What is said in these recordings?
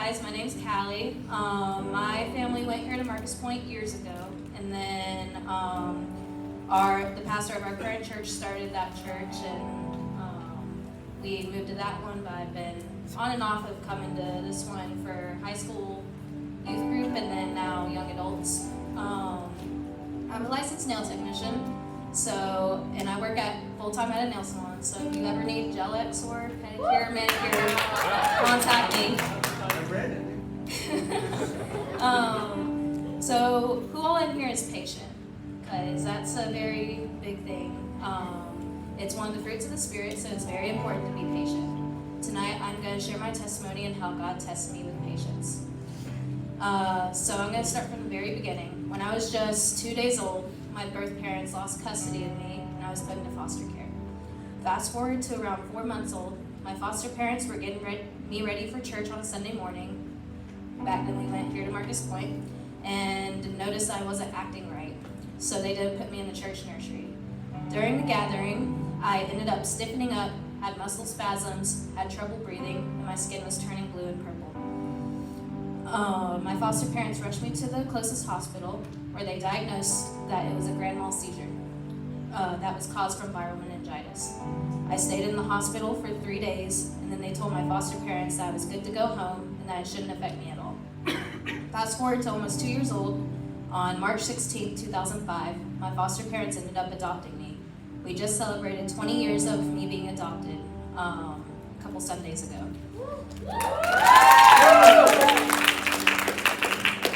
guys, my name's Callie. My family went here to Marcus Pointe years ago, and then the pastor of our current church started that church, and we moved to that one, but I've been on and off of coming to this one for high school youth group and then now young adults. I'm a licensed nail technician, and I work full-time at a nail salon, so if you ever need gel X or pedicure, manicure, contact me. So who all in here is patient? Because that's a very big thing. It's one of the fruits of the Spirit, so it's very important to be patient. Tonight I'm going to share my testimony and how God tests me with patience. So I'm going to start from the very beginning. When I was just 2 days old, my birth parents lost custody of me and I was put into foster care. Fast forward to around 4 months old, my foster parents were getting me ready for church on Sunday morning. Back then we went here to Marcus Pointe and noticed I wasn't acting right. So they did put me in the church nursery. During the gathering, I ended up stiffening up, had muscle spasms, had trouble breathing, and my skin was turning blue and purple. My foster parents rushed me to the closest hospital where they diagnosed that it was a grand mal seizure that was caused from viral meningitis. I stayed in the hospital for 3 days, and then they told my foster parents that I was good to go home and that it shouldn't affect me at all. Fast forward to almost 2 years old, on March 16, 2005, my foster parents ended up adopting me. We just celebrated 20 years of me being adopted a couple Sundays ago.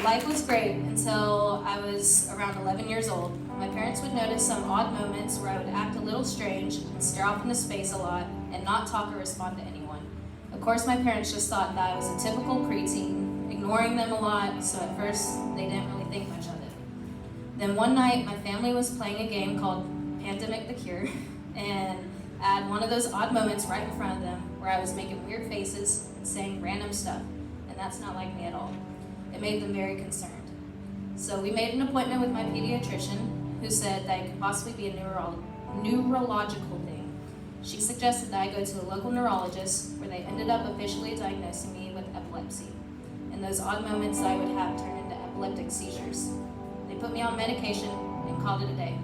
Life was great until I was around 11 years old. My parents would notice some odd moments where I would act a little strange and stare off into space a lot and not talk or respond to anyone. Of course, my parents just thought that I was a typical preteen, ignoring them a lot, so at first they didn't really think much of it. Then one night, my family was playing a game called Pandemic the Cure, and I had one of those odd moments right in front of them where I was making weird faces and saying random stuff, and that's not like me at all. It made them very concerned. So we made an appointment with my pediatrician, who said that it could possibly be a neurological thing. She suggested that I go to a local neurologist, where they ended up officially diagnosing me with epilepsy, and those odd moments that I would have turned into epileptic seizures. They put me on medication and called it a day.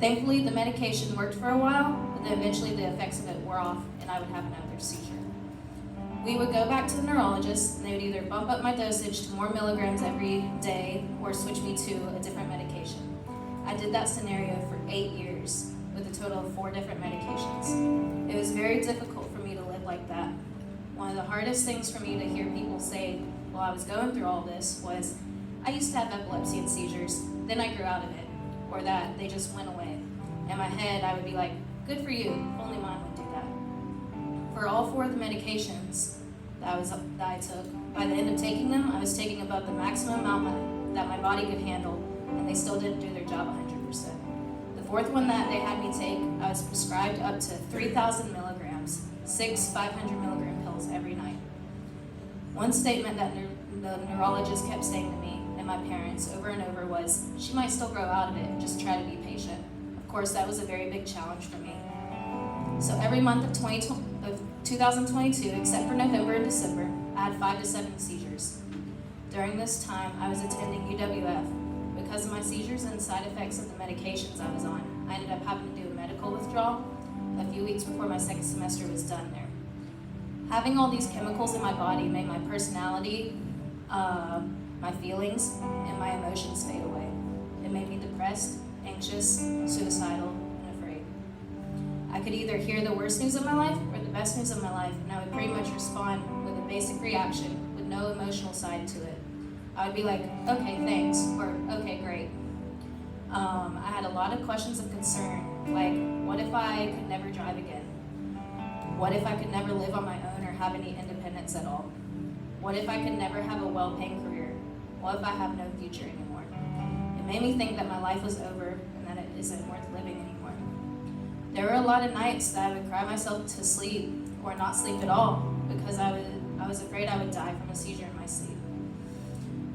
Thankfully, the medication worked for a while, but then eventually the effects of it wore off, and I would have another seizure. We would go back to the neurologist, and they would either bump up my dosage to more milligrams every day or switch me to a different medication. I did that scenario for 8 years with a total of 4 different medications. It was very difficult for me to live like that. One of the hardest things for me to hear people say while I was going through all this was, I used to have epilepsy and seizures, then I grew out of it, or that they just went away. In my head, I would be like, good for you, if only mine would do that. For all 4 of the medications that I took, by the end of taking them, I was taking above the maximum amount that my body could handle, and they still didn't do their job 100%. The 4th one that they had me take, I was prescribed up to 3,000 milligrams, 6 500 milligram pills every night. One statement that the neurologist kept saying to me and my parents over and over was, she might still grow out of it, just try to be patient. Of course, that was a very big challenge for me. So every month of 2022, except for November and December, I had 5 to 7 seizures. During this time, I was attending UWF. Because of my seizures and side effects of the medications I was on, I ended up having to do a medical withdrawal a few weeks before my second semester was done there. Having all these chemicals in my body made my personality, my feelings, and my emotions fade away. It made me depressed, anxious, suicidal, and afraid. I could either hear the worst news of my life or the best news of my life, and I would pretty much respond with a basic reaction with no emotional side to it. I would be like, okay, thanks, or okay, great. I had a lot of questions of concern, like, what if I could never drive again? What if I could never live on my own or have any independence at all? What if I could never have a well-paying career? What if I have no future anymore? It made me think that my life was over and that it isn't worth living anymore. There were a lot of nights that I would cry myself to sleep or not sleep at all because I was afraid I would die from a seizure in my sleep.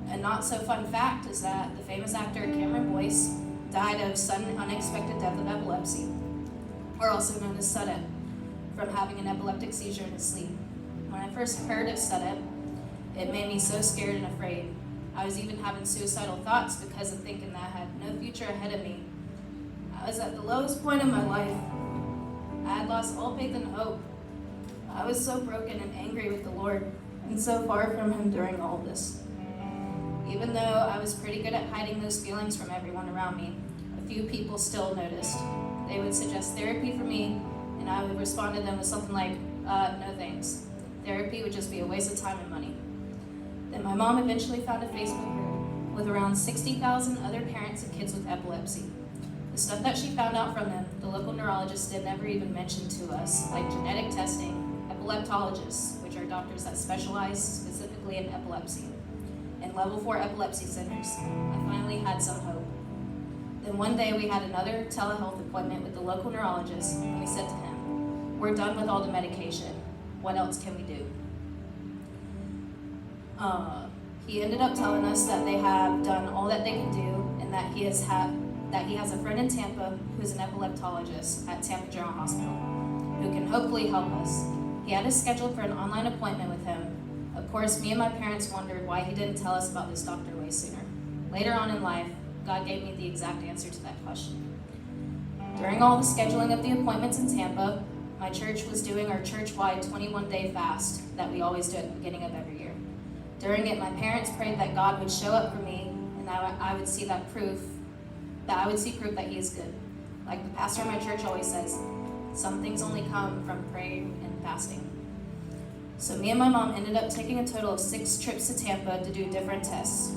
A not so fun fact is that the famous actor Cameron Boyce died of sudden unexpected death of epilepsy, or also known as sudden, from having an epileptic seizure in his sleep. When I first heard of sudden, It made me so scared and afraid. I was even having suicidal thoughts because of thinking that I had no future ahead of me. I was at the lowest point in my life. I had lost all faith and hope. I was so broken and angry with the Lord and so far from Him during all of this. Even though I was pretty good at hiding those feelings from everyone around me, a few people still noticed. They would suggest therapy for me, and I would respond to them with something like, no thanks. Therapy would just be a waste of time and money. Then my mom eventually found a Facebook group with around 60,000 other parents of kids with epilepsy. The stuff that she found out from them, the local neurologist did never even mention to us, like genetic testing, epileptologists, which are doctors that specialize specifically in epilepsy, and level 4 epilepsy centers. I finally had some hope. Then one day we had another telehealth appointment with the local neurologist, and we said to him, "We're done with all the medication. What else can we do?" He ended up telling us that they have done all that they can do, and that he has a friend in Tampa who's an epileptologist at Tampa General Hospital who can hopefully help us. He had us scheduled for an online appointment with him. Of course, me and my parents wondered why he didn't tell us about this doctor way sooner. Later on in life, God gave me the exact answer to that question. During all the scheduling of the appointments in Tampa, my church was doing our church-wide 21-day fast that we always do at the beginning of every year. During it, my parents prayed that God would show up for me, and I would see proof that He is good. Like the pastor of my church always says, some things only come from prayer and fasting. So me and my mom ended up taking a total of 6 trips to Tampa to do different tests.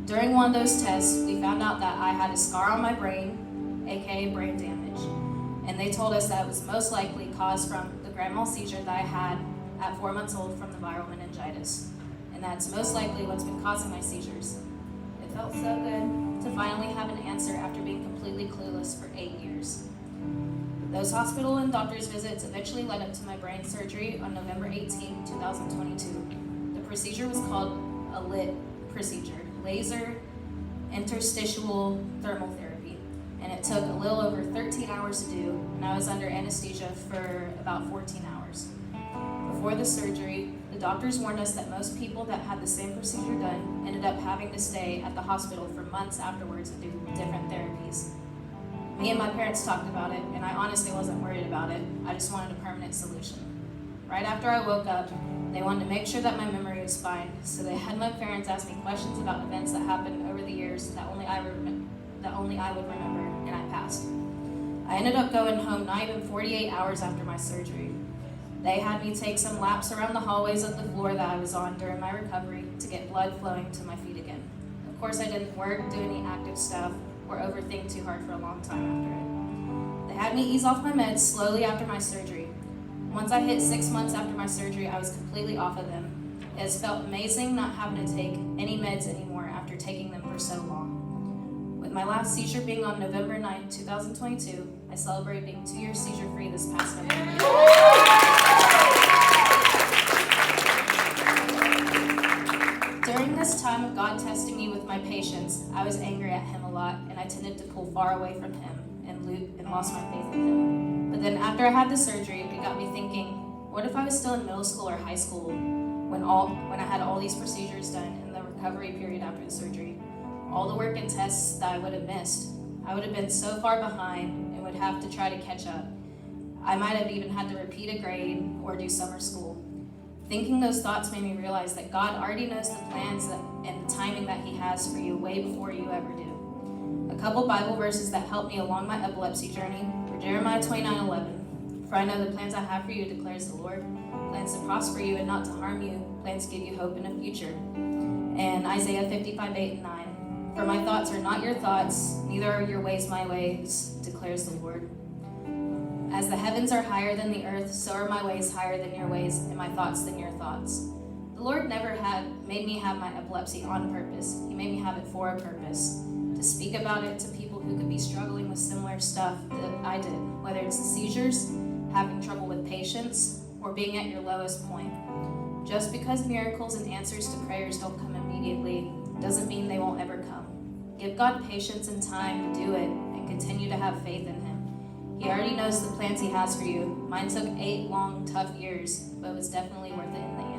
During one of those tests, we found out that I had a scar on my brain, aka brain damage, and they told us that it was most likely caused from the grand mal seizure that I had at 4 months old from the viral meningitis, and that's most likely what's been causing my seizures. It felt so good to finally have an answer after being completely clueless for 8 years. Those hospital and doctor's visits eventually led up to my brain surgery on November 18, 2022. The procedure was called a LIT procedure, laser interstitial thermal therapy, and it took a little over 13 hours to do, and I was under anesthesia for about 14 hours. Before the surgery, the doctors warned us that most people that had the same procedure done ended up having to stay at the hospital for months afterwards and do different therapies. Me and my parents talked about it, and I honestly wasn't worried about it. I just wanted a permanent solution. Right after I woke up, they wanted to make sure that my memory was fine, so they had my parents ask me questions about events that happened over the years that only I would remember, and I passed. I ended up going home not even 48 hours after my surgery. They had me take some laps around the hallways of the floor that I was on during my recovery to get blood flowing to my feet again. Of course, I didn't work, do any active stuff, or overthink too hard for a long time after it. They had me ease off my meds slowly after my surgery. Once I hit 6 months after my surgery, I was completely off of them. It has felt amazing not having to take any meds anymore after taking them for so long. With my last seizure being on November 9, 2022, I celebrated being 2 years seizure-free this past November. During this time of God testing me with my patience, I was angry at Him a lot, and I tended to pull far away from Him and lost my faith in Him. But then after I had the surgery, it got me thinking, what if I was still in middle school or high school when I had all these procedures done in the recovery period after the surgery? All the work and tests that I would have missed. I would have been so far behind and would have to try to catch up. I might have even had to repeat a grade or do summer school. Thinking those thoughts made me realize that God already knows the plans and the timing that He has for you way before you ever do. A couple Bible verses that helped me along my epilepsy journey were Jeremiah 29:11. For I know the plans I have for you, declares the Lord, plans to prosper you and not to harm you, plans to give you hope in a future. And Isaiah 55:8-9. For my thoughts are not your thoughts, neither are your ways my ways, declares the Lord. As the heavens are higher than the earth, so are my ways higher than your ways, and my thoughts than your thoughts. The Lord never made me have my epilepsy on purpose. He made me have it for a purpose, to speak about it to people who could be struggling with similar stuff that I did, whether it's the seizures, having trouble with patience, or being at your lowest point. Just because miracles and answers to prayers don't come immediately doesn't mean they won't ever come. Give God patience and time to do it, and continue to have faith in Him. He already knows the plans he has for you. Mine took 8 long, tough years, but it was definitely worth it in the end.